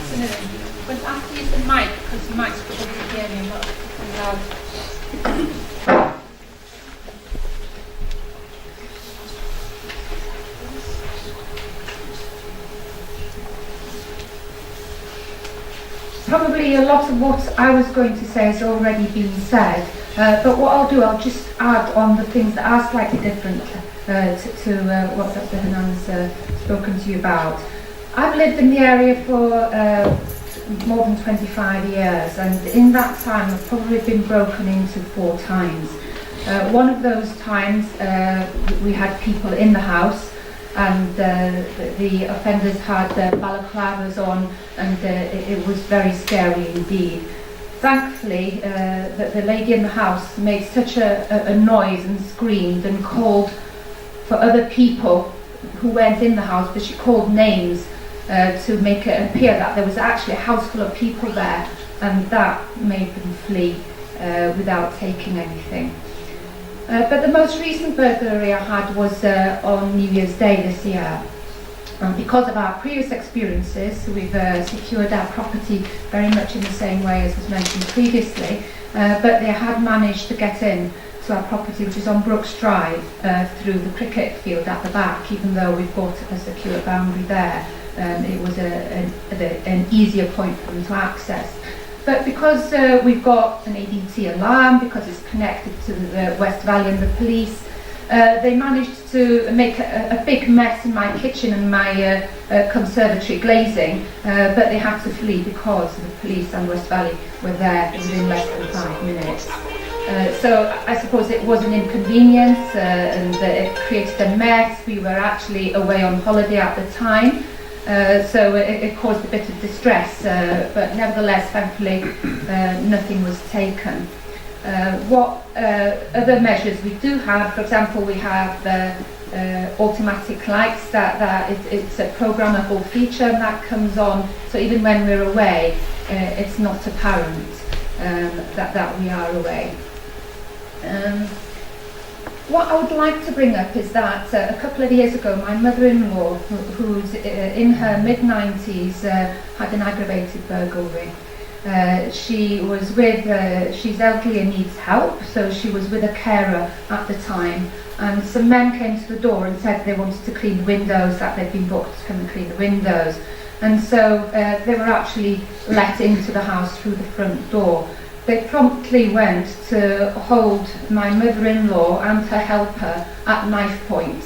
afternoon. I'm going to have to use the mic because you might struggle to hear me a lot too loud. Probably a lot of what I was going to say has already been said, but what I'll do, I'll just add on the things that are slightly different to what Dr. Hernan's spoken to you about. I've lived in the area for more than 25 years, and in that time I've probably been broken into 4 times. One of those times we had people in the house, and the offenders had balaclavas on, and it was very scary indeed. Thankfully, the lady in the house made such a noise and screamed and called for other people who went in the house, but she called names to make it appear that there was actually a house full of people there, and that made them flee without taking anything. But the most recent burglary I had was on New Year's Day this year. And because of our previous experiences, we've secured our property very much in the same way as was mentioned previously, but they had managed to get in to our property, which is on Brooks Drive, through the cricket field at the back. Even though we've got a secure boundary there, it was an easier point for them to access. But because we've got an ADT alarm, because it's connected to the West Valley and the police, they managed to make a big mess in my kitchen and my conservatory glazing, but they had to flee because the police and West Valley were there within less than 5 minutes. So I suppose it was an inconvenience, and it created a mess. We were actually away on holiday at the time. So it caused a bit of distress, but nevertheless, thankfully, nothing was taken. What other measures we do have, for example, we have automatic lights, it's a programmable feature, and that comes on, so even when we're away, it's not apparent that we are away. What I would like to bring up is that a couple of years ago, my mother-in-law, who's in her mid-90s, had an aggravated burglary. She was she's elderly and needs help, so she was with a carer at the time, and some men came to the door and said they wanted to clean the windows, that they'd been booked to come and clean the windows. And so they were actually let into the house through the front door. They promptly went to hold my mother-in-law and her helper at knife point,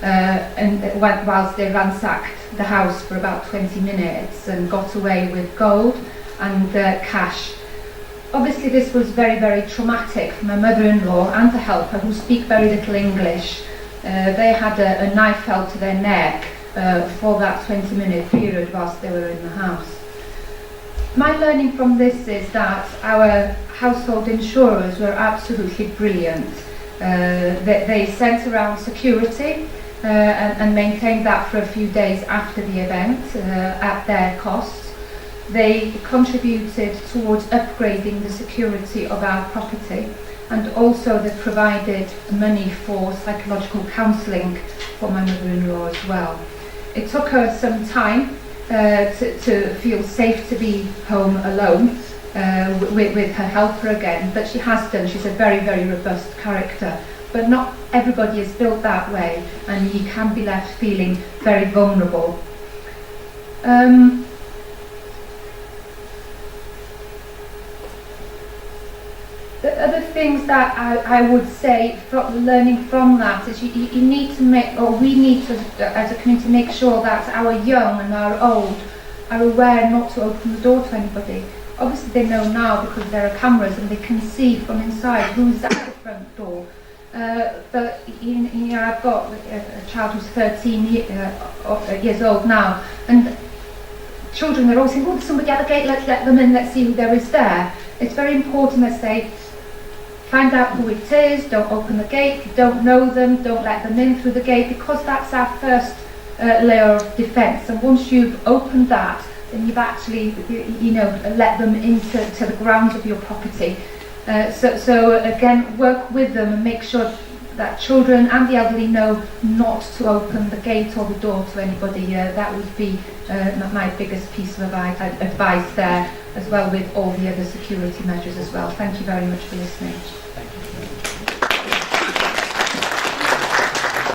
and whilst they ransacked the house for about 20 minutes and got away with gold and cash. Obviously this was very, very traumatic for my mother-in-law and the helper, who speak very little English. They had a knife held to their neck for that 20-minute period whilst they were in the house. My learning from this is that our household insurers were absolutely brilliant. They sent around security and maintained that for a few days after the event at their cost. They contributed towards upgrading the security of our property, and also they provided money for psychological counselling for my mother-in-law as well. It took her some time to feel safe to be home alone with her helper again, but she has done. She's a very, very robust character, but not everybody is built that way, and you can be left feeling very vulnerable. The other things that I would say, learning from that, is you need to make, or we need to, as a community, make sure that our young and our old are aware not to open the door to anybody. Obviously they know now because there are cameras and they can see from inside who's at the front door. But I've got a child who's 13 years old now, and children are always saying, oh, there's somebody at the gate, let's let them in, let's see who there is there. It's very important that say, find out who it is, don't open the gate, if you don't know them, don't let them in through the gate, because that's our first layer of defence. And once you've opened that, then you've actually, let them into the grounds of your property. So again, work with them and make sure that children and the elderly know not to open the gate or the door to anybody. That would be my biggest piece of advice there, as well with all the other security measures as well. Thank you very much for listening. Thank you.